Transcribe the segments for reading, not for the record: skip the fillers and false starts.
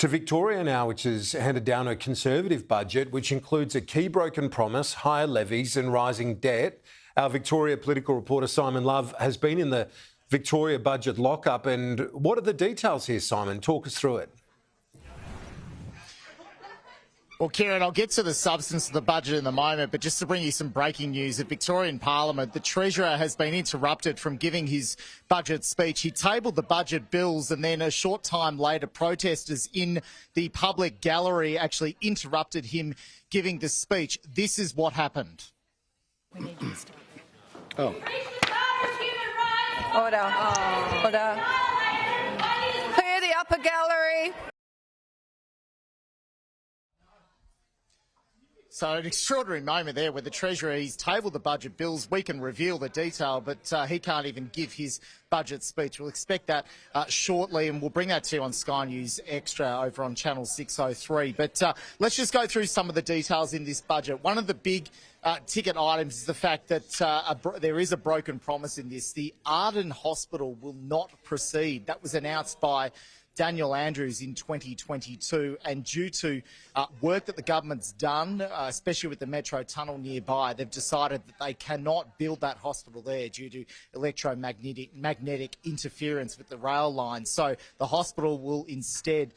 To Victoria now, which has handed down a Conservative budget, which includes a key broken promise, higher levies and rising debt. Our Victoria political reporter, Simon Love, has been in the Victoria budget lockup. And what are the details here, Simon? Talk us through it. Well, Kieran, I'll get to the substance of the budget in a moment, but just to bring you some breaking news, at Victorian Parliament, the Treasurer has been interrupted from giving his budget speech. He tabled the budget bills and then a short time later, protesters in the public gallery actually interrupted him giving the speech. This is what happened. We need you to stop. Oh. Order. Order. Clear the upper gallery. So an extraordinary moment there where the Treasurer, he's tabled the budget bills. We can reveal the detail, but he can't even give his budget speech. We'll expect that shortly, and we'll bring that to you on Sky News Extra over on Channel 603. But let's just go through some of the details in this budget. One of the big ticket items is the fact that there is a broken promise in this. The Arden Hospital will not proceed. That was announced by Daniel Andrews in 2022, and due to work that the government's done, especially with the Metro Tunnel nearby, they've decided that they cannot build that hospital there due to electromagnetic interference with the rail line. So the hospital will instead,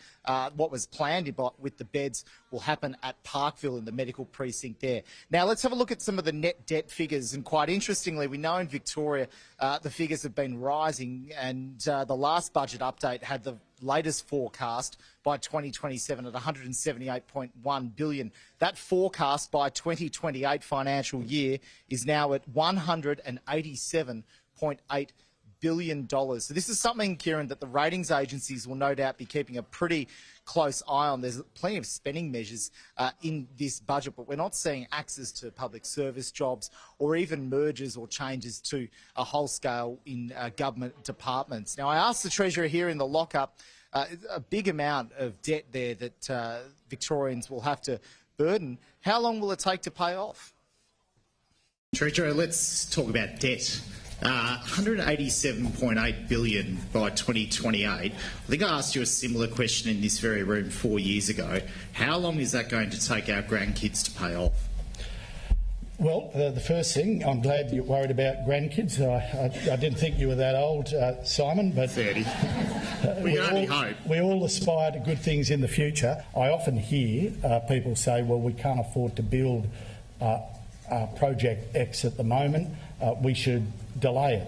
what was planned with the beds will happen at Parkville in the medical precinct there. Now let's have a look at some of the net debt figures, and quite interestingly, we know in Victoria the figures have been rising, and the last budget update had the latest forecast by 2027 at $178.1 billion. That forecast by 2028 financial year is now at $187.8 billion. So this is something, Kieran, that the ratings agencies will no doubt be keeping a pretty close eye on. There's plenty of spending measures in this budget, but we're not seeing access to public service jobs or even mergers or changes to a whole scale in government departments. Now, I asked the Treasurer here in the lockup, a big amount of debt there that Victorians will have to burden. How long will it take to pay off? Treasurer, let's talk about debt. $187.8 billion by 2028. I think I asked you a similar question in this very room 4 years ago. How long is that going to take our grandkids to pay off? Well, the first thing, I'm glad you're worried about grandkids. I didn't think you were that old, Simon, but 30. We can only hope. We all aspire to good things in the future. I often hear people say, well, we can't afford to build Project X at the moment. We should delay it.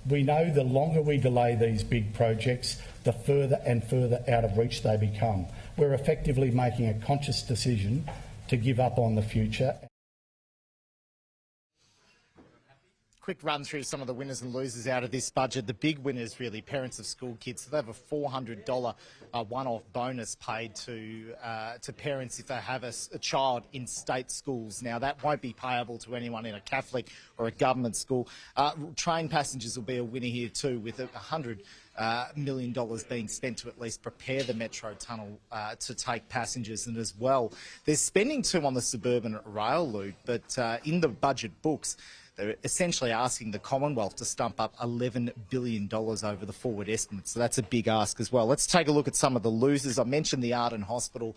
We know the longer we delay these big projects, the further and further out of reach they become. We're effectively making a conscious decision to give up on the future. Quick run through some of the winners and losers out of this budget. The big winners, really, parents of school kids. So they have a $400 one-off bonus paid to parents if they have a child in state schools. Now, that won't be payable to anyone in a Catholic or a government school. Train passengers will be a winner here too, with $100 million being spent to at least prepare the Metro Tunnel to take passengers. And as well, there's spending too on the suburban rail loop, but in the budget books, they're essentially asking the Commonwealth to stump up $11 billion over the forward estimate. So that's a big ask as well. Let's take a look at some of the losers. I mentioned the Arden Hospital,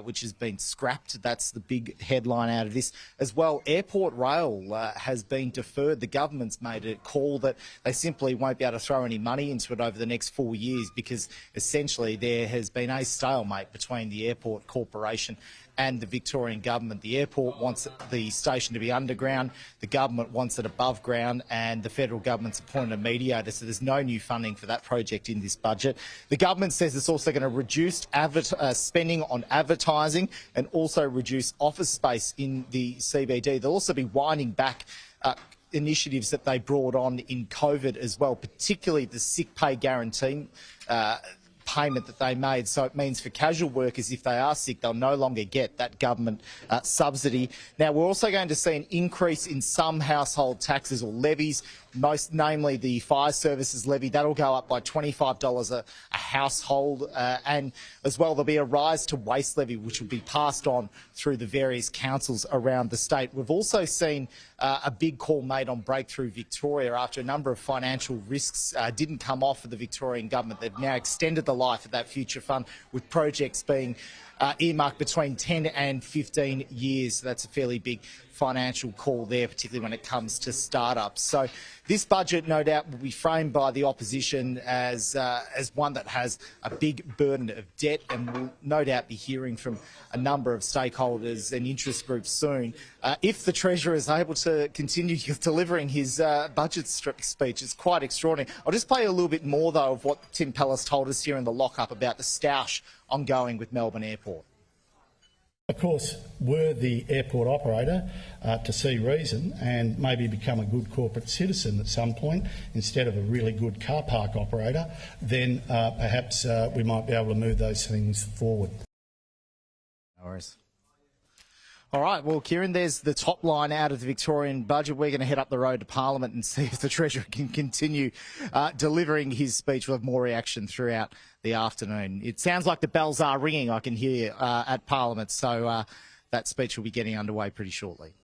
which has been scrapped. That's the big headline out of this. As well, Airport Rail has been deferred. The government's made a call that they simply won't be able to throw any money into it over the next 4 years because essentially there has been a stalemate between the Airport Corporation and the Victorian government. The airport wants the station to be underground, the government wants it above ground, and the federal government's appointed a mediator, so there's no new funding for that project in this budget. The government says it's also going to reduce spending on advertising and also reduce office space in the CBD. They'll also be winding back initiatives that they brought on in COVID as well, particularly the sick pay guarantee payment that they made. So it means for casual workers, if they are sick, they'll no longer get that government subsidy. Now, we're also going to see an increase in some household taxes or levies. most namely the fire services levy. That'll go up by $25 a household, and as well there'll be a rise to waste levy, which will be passed on through the various councils around the state. We've also seen a big call made on Breakthrough Victoria after a number of financial risks didn't come off of the Victorian government. They've now extended the life of that future fund, with projects being earmarked between 10 and 15 years. So that's a fairly big financial call there, particularly when it comes to startups. So this budget, no doubt, will be framed by the opposition as one that has a big burden of debt, and we'll no doubt be hearing from a number of stakeholders and interest groups soon. If the Treasurer is able to continue delivering his budget speech, it's quite extraordinary. I'll just play a little bit more, though, of what Tim Pellis told us here in the lockup about the stoush ongoing with Melbourne Airport. Of course, were the airport operator to see reason and maybe become a good corporate citizen at some point instead of a really good car park operator, then perhaps we might be able to move those things forward. No worries. All right, well, Kieran, there's the top line out of the Victorian budget. We're going to head up the road to Parliament and see if the Treasurer can continue delivering his speech. We'll have more reaction throughout the afternoon. It sounds like the bells are ringing, I can hear at Parliament, so that speech will be getting underway pretty shortly.